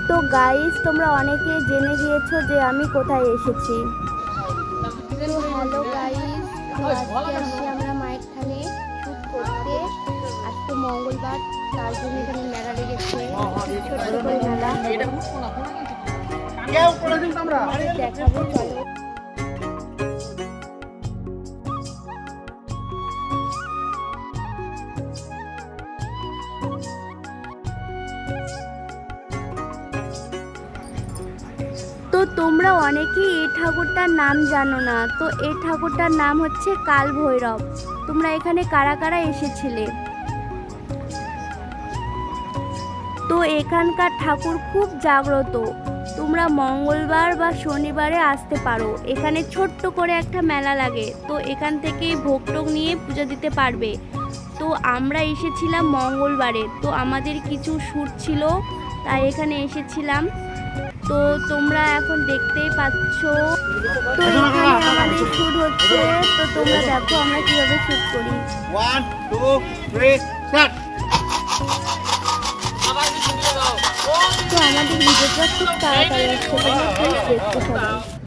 তো গাইস, তোমরা অনেকে জেনে গিয়েছো যে আমি কোথায় এসেছি। তো হ্যালো গাইস, তো আজকে আসছি আমরা মায়ের থানে শুট করতে। আজকে মঙ্গলবার, তার জন্য এখানে মেলা লেগেছে, ছোট্ট করে মেলা। দেখাবো, চলো। তো তোমরা অনেকেই এই ঠাকুরটার নাম জানো না। তো এই ঠাকুরটার নাম হচ্ছে কাল ভৈরব। তোমরা এখানে কারা কারা এসেছিলে? তো এখানকার ঠাকুর খুব জাগ্রত। তোমরা মঙ্গলবার বা শনিবারে আসতে পারো। এখানে ছোট্ট করে একটা মেলা লাগে, তো এখান থেকে ভোগ টোগ নিয়ে পুজো দিতে পারবে। তো আমরা এসেছিলাম মঙ্গলবারে, তো আমাদের কিছু শ্যুট ছিল, তাই এখানে এসেছিলাম। তো তোমরা এখন দেখতেই পাচ্ছ, তো এখানে আমাদের শ্যুট হচ্ছে। তো তোমরা দেখো আমরা কিভাবে শ্যুট করি। 1 2 3 স্টার্ট। তো আমাদের ভিডিওটা খুব তাড়াতাড়ি আসছে, তোমরা প্লিজ দেখতে সবাই।